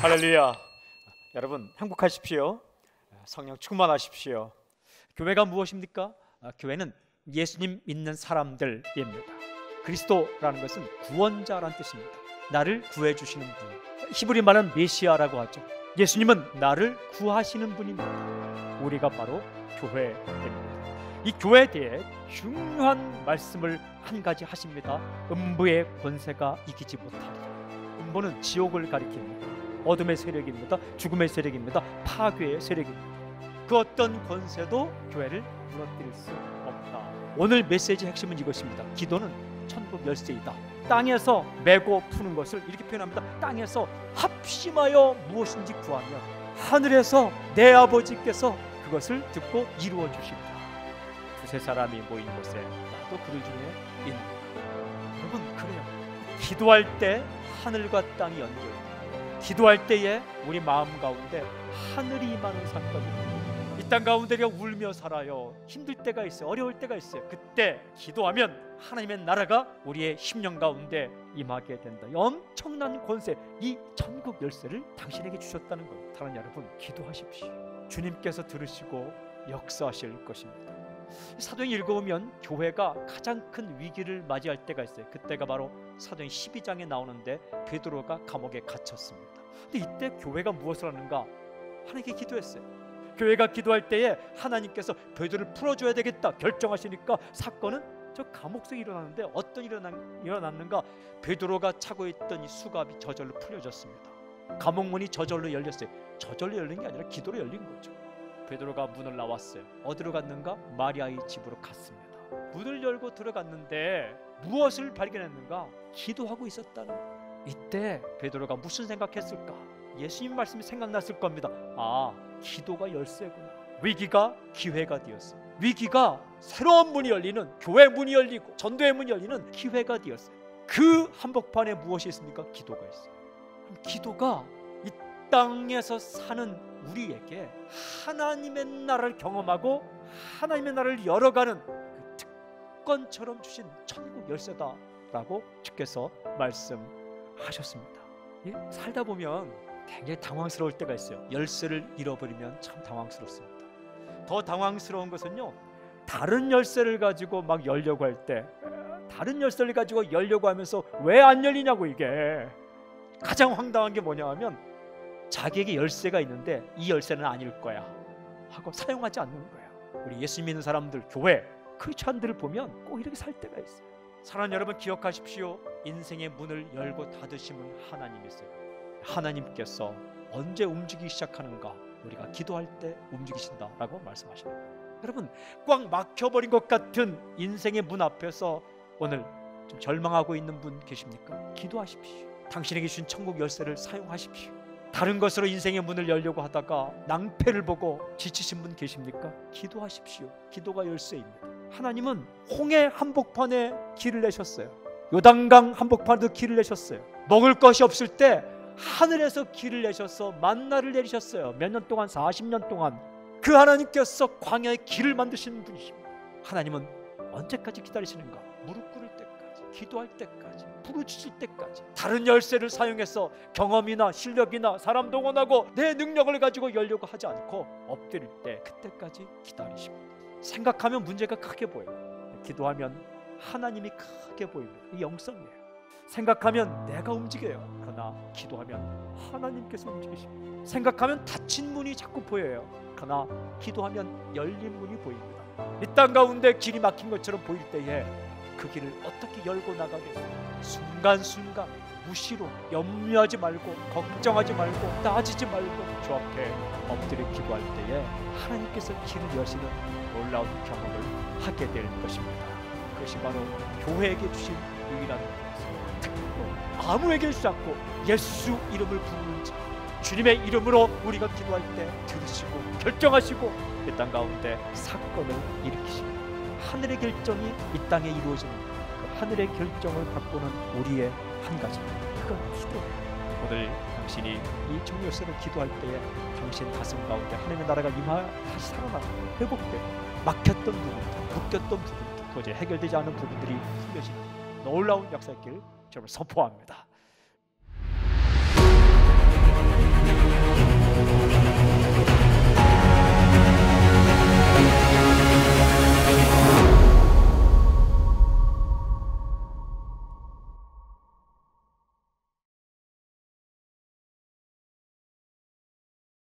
할렐루야. 여러분 행복하십시오. 성령 충만하십시오. 교회가 무엇입니까? 교회는 예수님 믿는 사람들입니다. 그리스도라는 것은 구원자라는 뜻입니다. 나를 구해주시는 분, 히브리 말은 메시아라고 하죠. 예수님은 나를 구하시는 분입니다. 우리가 바로 교회입니다. 이 교회에 대해 중요한 말씀을 한 가지 하십니다. 음부의 권세가 이기지 못하리라. 음부는 지옥을 가리킵니다. 어둠의 세력입니다. 죽음의 세력입니다. 파괴의 세력입니다. 그 어떤 권세도 교회를 무너뜨릴 수 없다. 오늘 메시지의 핵심은 이것입니다. 기도는 천국 열쇠이다. 땅에서 메고 푸는 것을 이렇게 표현합니다. 땅에서 합심하여 무엇인지 구하면 하늘에서 내 아버지께서 그것을 듣고 이루어 주십니다. 두세 사람이 모인 곳에 나도 그들 중에 있는가. 여러분 그래요. 기도할 때 하늘과 땅이 연결돼요. 기도할 때에 우리 마음 가운데 하늘이 임하는 사건입니다. 이 땅 가운데 우리가 울며 살아요. 힘들 때가 있어요. 어려울 때가 있어요. 그때 기도하면 하나님의 나라가 우리의 심령 가운데 임하게 된다. 엄청난 권세, 이 천국 열쇠를 당신에게 주셨다는 거예요. 사랑하는 여러분, 기도하십시오. 주님께서 들으시고 역사하실 것입니다. 사도행 읽어보면 교회가 가장 큰 위기를 맞이할 때가 있어요. 그때가 바로 사도행 12장에 나오는데 베드로가 감옥에 갇혔습니다. 근데 이때 교회가 무엇을 하는가? 하나님께 기도했어요. 교회가 기도할 때에 하나님께서 베드로를 풀어줘야 되겠다 결정하시니까 사건은 저 감옥 속에 일어나는데 어떤 일이 일어났는가? 베드로가 차고 있던 이 수갑이 저절로 풀려졌습니다. 감옥문이 저절로 열렸어요. 저절로 열린 게 아니라 기도로 열린 거죠. 베드로가 문을 나왔어요. 어디로 갔는가? 마리아의 집으로 갔습니다. 문을 열고 들어갔는데 무엇을 발견했는가? 기도하고 있었다는 거예요. 이때 베드로가 무슨 생각했을까? 예수님 말씀이 생각났을 겁니다. 아, 기도가 열쇠구나. 위기가 기회가 되었어요. 위기가 새로운 문이 열리는, 교회 문이 열리고 전도의 문이 열리는 기회가 되었어요. 그 한복판에 무엇이 있습니까? 기도가 있어요. 기도가 이 땅에서 사는 우리에게 하나님의 나라를 경험하고 하나님의 나라를 열어가는 그 특권처럼 주신 천국 열쇠다라고 주께서 말씀하셨습니다. 살다 보면 굉장히 당황스러울 때가 있어요. 열쇠를 잃어버리면 참 당황스럽습니다. 더 당황스러운 것은요, 다른 열쇠를 가지고 막 열려고 할 때, 다른 열쇠를 가지고 열려고 하면서 왜 안 열리냐고. 이게 가장 황당한 게 뭐냐 하면 자기에게 열쇠가 있는데 이 열쇠는 아닐 거야 하고 사용하지 않는 거예요. 우리 예수 믿는 사람들, 교회, 크리스찬들을 보면 꼭 이렇게 살 때가 있어요. 사랑하는 여러분, 기억하십시오. 인생의 문을 열고 닫으시면 하나님이세요. 하나님께서 언제 움직이기 시작하는가? 우리가 기도할 때 움직이신다라고 말씀하십니다. 여러분, 꽉 막혀버린 것 같은 인생의 문 앞에서 오늘 좀 절망하고 있는 분 계십니까? 기도하십시오. 당신에게 주신 천국 열쇠를 사용하십시오. 다른 것으로 인생의 문을 열려고 하다가 낭패를 보고 지치신 분 계십니까? 기도하십시오. 기도가 열쇠입니다. 하나님은 홍해 한복판에 길을 내셨어요. 요단강 한복판에도 길을 내셨어요. 먹을 것이 없을 때 하늘에서 길을 내셔서 만나를 내리셨어요. 몇 년 동안, 40년 동안. 그 하나님께서 광야에 길을 만드신 분이십니다. 하나님은 언제까지 기다리시는가? 무릎 꿇을 때까지, 기도할 때까지, 부르짖을 때까지. 다른 열쇠를 사용해서 경험이나 실력이나 사람 동원하고 내 능력을 가지고 열려고 하지 않고 엎드릴 때 그때까지 기다리십니다. 생각하면 문제가 크게 보여요. 기도하면 하나님이 크게 보입니다. 이 영성이에요. 생각하면 내가 움직여요. 그러나 기도하면 하나님께서 움직이십니다. 생각하면 닫힌 문이 자꾸 보여요. 그러나 기도하면 열린 문이 보입니다. 이 땅 가운데 길이 막힌 것처럼 보일 때에 그 길을 어떻게 열고 나가겠어요? 순간순간 무시로, 염려하지 말고, 걱정하지 말고, 따지지 말고 주 앞에 엎드려 기도할 때에 하나님께서 길을 여시는 놀라운 경험을 하게 될 것입니다. 그것이 바로 교회에게 주신 유일한 아무에게 주지 않고 예수 이름을 부르는 자, 주님의 이름으로 우리가 기도할 때 들으시고 결정하시고 이 땅 가운데 사건을 일으키십니다. 하늘의 결정이 이 땅에 이루어지는 그 하늘의 결정을 바꾸는 우리의 한 가지입니다. 그건 기도예요. 오늘 당신이 이 정열쇠로 기도할 때에 당신 가슴 가운데 하나님의 나라가 다시 살아나고 회복되고 막혔던 부분들, 묶였던 부분들, 도저히 해결되지 않은 부분들이 풀려지는 놀라운 역사의 길 저를 선포합니다.